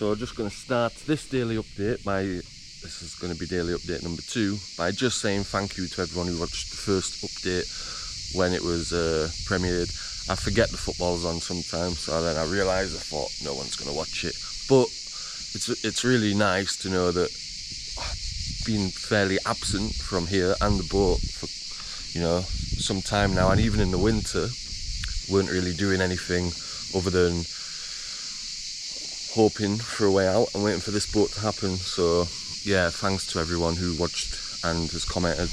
So just going to start this daily update this is going to be daily update number 2 by just saying thank you to everyone who watched the first update when it was premiered. I forget the football's on sometimes, so then I realised, I thought no one's going to watch it, but it's really nice to know that I've been fairly absent from here and the boat for some time now, and even in the winter weren't really doing anything other than hoping for a way out and waiting for this boat to happen. So yeah, thanks to everyone who watched and has commented.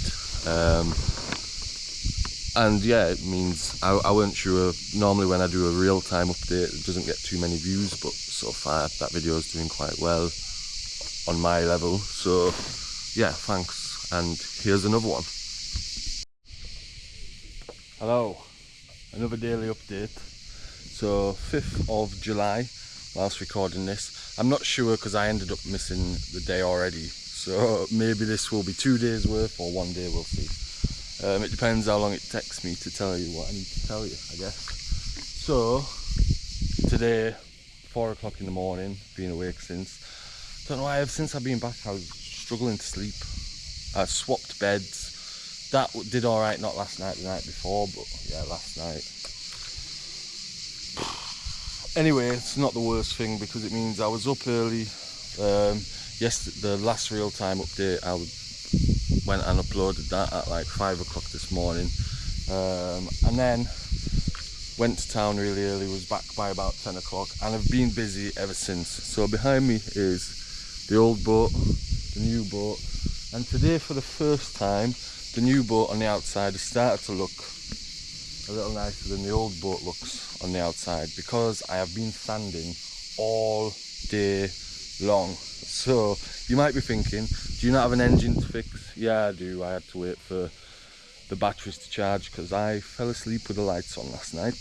And yeah, it means I weren't sure. Normally when I do a real-time update it doesn't get too many views, but so far that video is doing quite well on my level. So yeah, thanks, and here's another one. Hello, another daily update. So 5th of July whilst recording this. I'm not sure because I ended up missing the day already, so maybe this will be 2 days worth or 1 day, we'll see. It depends how long it takes me to tell you what I need to tell you, I guess. So today, 4 o'clock in the morning, been awake since. Don't know why, since I've been back I was struggling to sleep. I swapped beds. That did alright, not last night, the night before, but yeah, last night. Anyway, it's not the worst thing because it means I was up early. The last real-time update, I went and uploaded that at like 5 o'clock this morning. And then went to town really early, was back by about 10 o'clock, and I've been busy ever since. So behind me is the old boat, the new boat, and today for the first time, the new boat on the outside has started to look a little nicer than the old boat looks on the outside, because I have been sanding all day long. So you might be thinking, do you not have an engine to fix? Yeah, I do. I had to wait for the batteries to charge because I fell asleep with the lights on last night.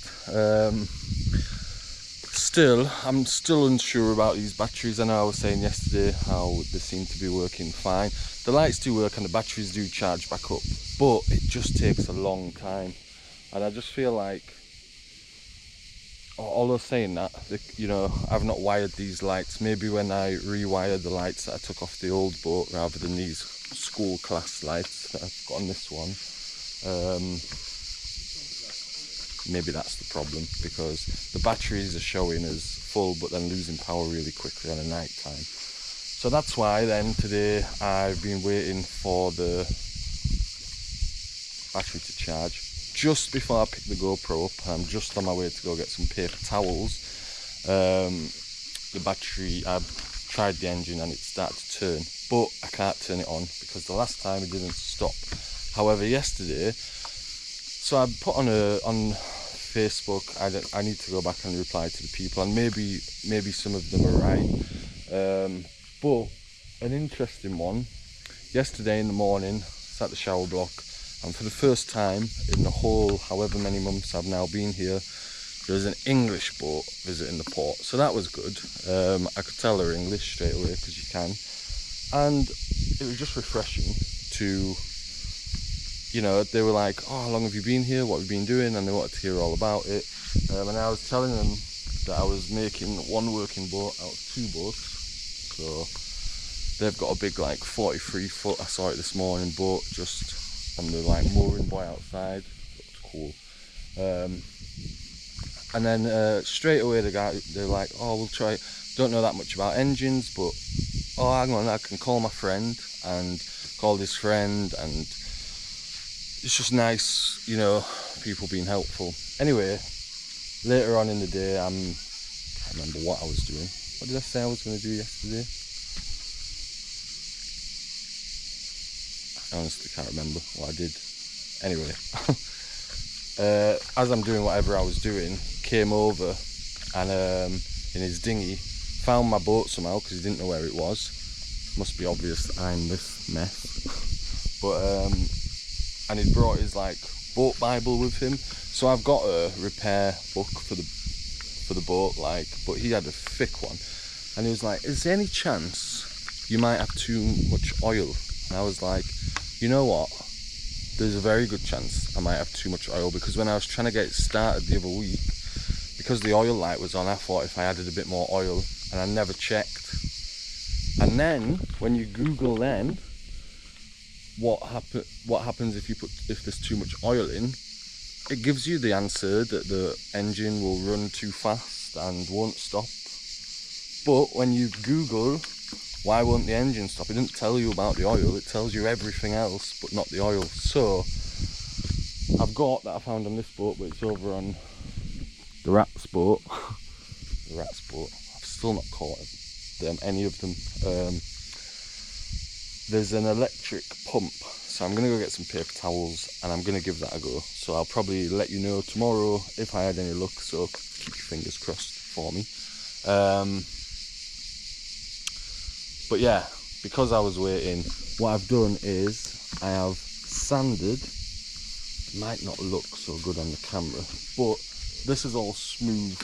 I'm still unsure about these batteries. I know I was saying yesterday how they seem to be working fine. The lights do work and the batteries do charge back up, but it just takes a long time. And I just feel like, although saying that, I've not wired these lights. Maybe when I rewired the lights that I took off the old boat rather than these school class lights that I've got on this one, maybe that's the problem, because the batteries are showing as full but then losing power really quickly on a night time. So that's why then today I've been waiting for the battery to charge. Just before I pick the GoPro up, I'm just on my way to go get some paper towels. The battery, I've tried the engine and it started to turn, but I can't turn it on because the last time it didn't stop. However, yesterday, so I put on Facebook, I need to go back and reply to the people, and maybe some of them are right. But an interesting one, yesterday in the morning, sat at the shower block, and for the first time in the whole however many months I've now been here, there was an English boat visiting the port. So that was good. I could tell they were English straight away because you can. And it was just refreshing to, they were like, oh, how long have you been here? What have you been doing? And they wanted to hear all about it. And I was telling them that I was making one working boat out of 2 boats. So they've got a big 43 foot, I saw it this morning, boat just on the mooring buoy outside. Looked cool. And then straight away they're like, oh, we'll try, don't know that much about engines, but oh, hang on, I can call my friend, and called his friend, and it's just nice, people being helpful. Anyway, later on in the day, I can't remember what I was doing. What did I say I was going to do yesterday? I honestly can't remember what I did. Anyway, as I'm doing whatever I was doing, came over and in his dinghy, found my boat somehow because he didn't know where it was. Must be obvious that I'm this mess. But and he brought his boat Bible with him, so I've got a repair book for the boat, but he had a thick one, and he was like, is there any chance you might have too much oil? And I was like, you know what, there's a very good chance I might have too much oil, because when I was trying to get it started the other week, because the oil light was on, I thought if I added a bit more oil, and I never checked, And then when you Google then what happens if there's too much oil in, it gives you the answer that the engine will run too fast and won't stop. But when you Google why won't the engine stop, it doesn't tell you about the oil, it tells you everything else but not the oil. So I've got that I found on this boat, but it's over on the Rat's boat. The Rat's boat. I've still not caught them, any of them. There's an electric pump, so I'm gonna go get some paper towels and I'm gonna give that a go. So I'll probably let you know tomorrow if I had any luck, so keep your fingers crossed for me. But yeah, because I was waiting, what I've done is I have sanded. It might not look so good on the camera, but this is all smooth.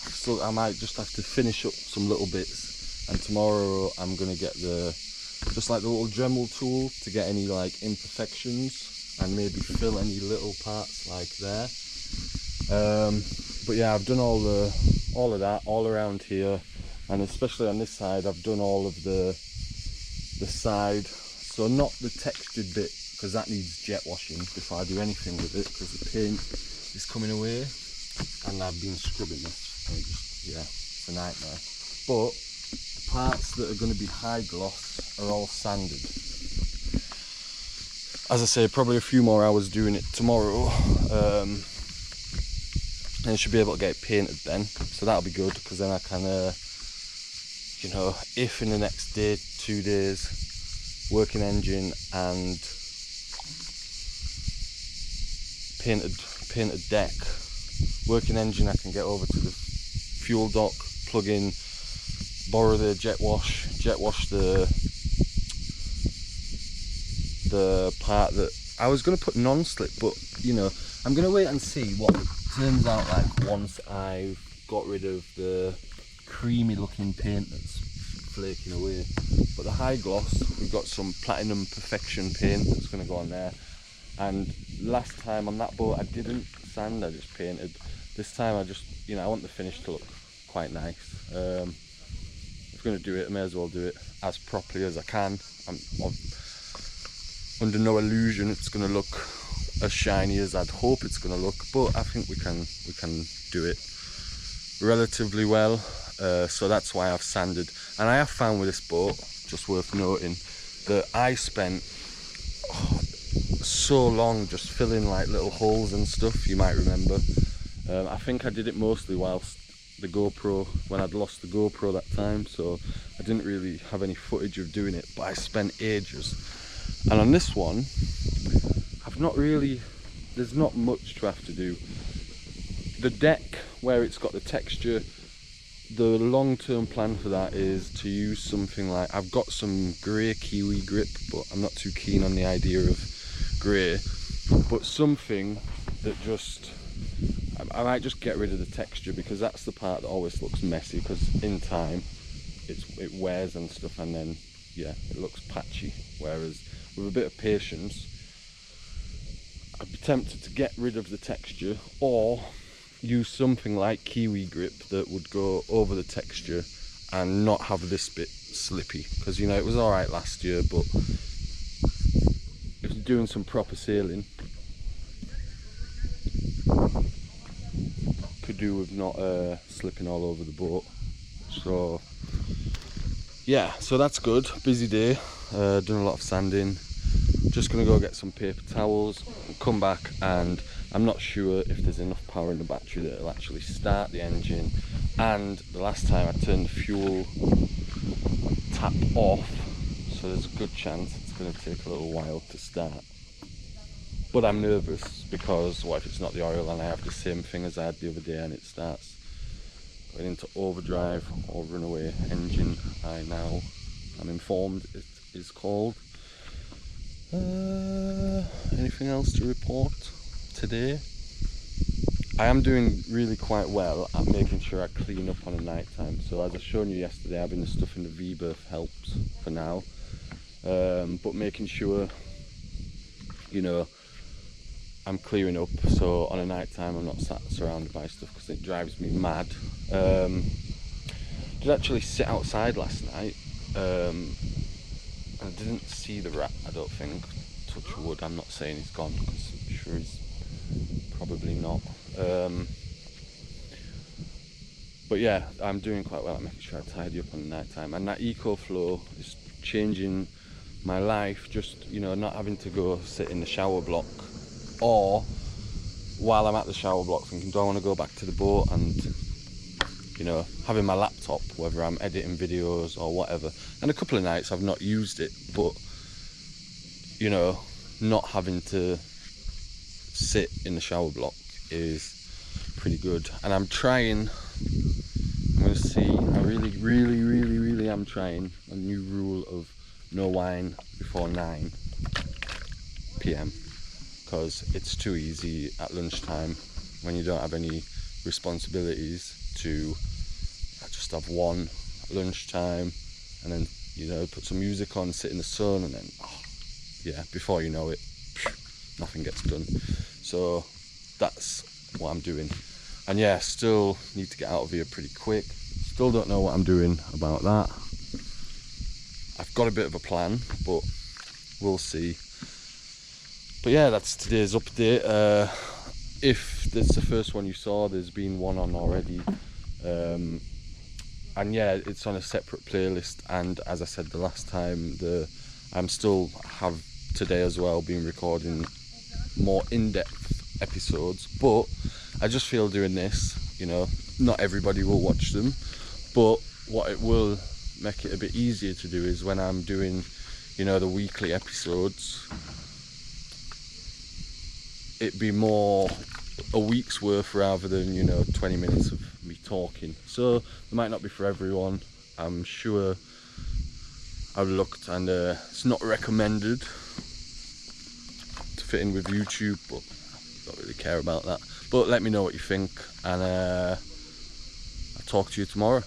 So I might just have to finish up some little bits, and tomorrow I'm gonna get just like the little Dremel tool to get any like imperfections and maybe fill any little parts like there. But yeah, I've done all of that all around here, and especially on this side I've done all of the side, so not the textured bit because that needs jet washing before I do anything with it, because the paint is coming away and I've been scrubbing this and yeah, it's a nightmare. But the parts that are going to be high gloss are all sanded. As I say, probably a few more hours doing it tomorrow, and I should be able to get it painted then, so that'll be good, because then I can you know, if in the next day, 2 days, working engine and painted deck, working engine I can get over to the fuel dock, plug in, borrow the jet wash the part that I was going to put non-slip, but you know, I'm going to wait and see what it turns out like once I've got rid of the creamy looking paint that's flaking away. But the high gloss, we've got some platinum perfection paint that's going to go on there, and last time on that boat I didn't sand, I just painted. This time I just, you know, I want the finish to look quite nice. If I'm going to do it, I may as well do it as properly as I can. I'm under no illusion it's going to look as shiny as I'd hope it's going to look, but I think we can do it relatively well. So that's why I've sanded. And I have found with this boat, just worth noting, that I spent so long just filling like little holes and stuff, you might remember. I think I did it mostly whilst the GoPro, when I'd lost the GoPro that time, so I didn't really have any footage of doing it, but I spent ages. And on this one, I've not really, there's not much to have to do. The deck, where it's got the texture, the long-term plan for that is to use something like, I've got some grey kiwi grip, but I'm not too keen on the idea of grey, but something that just, I might just get rid of the texture, because that's the part that always looks messy, because in time it wears and stuff, and then yeah, it looks patchy. Whereas with a bit of patience, I'd be tempted to get rid of the texture or use something like kiwi grip that would go over the texture and not have this bit slippy, because you know, it was alright last year, but if you're doing some proper sailing, could do with not slipping all over the boat. So yeah, so that's good. Busy day, done a lot of sanding. Just gonna go get some paper towels and come back, and I'm not sure if there's enough power in the battery that it'll actually start the engine. And the last time I turned the fuel tap off, so there's a good chance it's going to take a little while to start. But I'm nervous, because what if it's not the oil and I have the same thing as I had the other day and it starts going into overdrive or runaway engine, I'm informed it is called. Anything else to report today? I am doing really quite well at making sure I clean up on a night time. So as I showed you yesterday, having the stuff in the V-berth helps for now, but making sure, you know, I'm clearing up, so on a night time I'm not sat surrounded by stuff, because it drives me mad. did actually sit outside last night, and I didn't see the rat, I don't think. Touch wood, I'm not saying he's gone, because I'm sure he's probably not. But yeah, I'm doing quite well at making sure I tidy up on the night time, and that EcoFlow is changing my life. Just, you know, not having to go sit in the shower block, or while I'm at the shower block thinking, do I want to go back to the boat, and you know, having my laptop, whether I'm editing videos or whatever. And a couple of nights I've not used it, but you know, not having to sit in the shower block is pretty good. And I'm trying, I'm going to see, I really am trying a new rule of no wine before 9 PM, because it's too easy at lunchtime when you don't have any responsibilities to just have one at lunchtime, and then, you know, put some music on, sit in the sun, and then yeah, before you know it, nothing gets done. So that's what I'm doing. And yeah, still need to get out of here pretty quick. Still don't know what I'm doing about that. I've got a bit of a plan, but we'll see. But yeah, that's today's update. If that's the first one you saw, there's been one on already. And yeah, it's on a separate playlist. And as I said the last time, I'm still have today as well been recording more in-depth episodes. But I just feel doing this, you know, not everybody will watch them, but what it will make it a bit easier to do is when I'm doing, you know, the weekly episodes, it'd be more a week's worth rather than, you know, 20 minutes of me talking. So it might not be for everyone. I'm sure I've looked, and it's not recommended to fit in with YouTube, but I don't really care about that. But let me know what you think, and I'll talk to you tomorrow.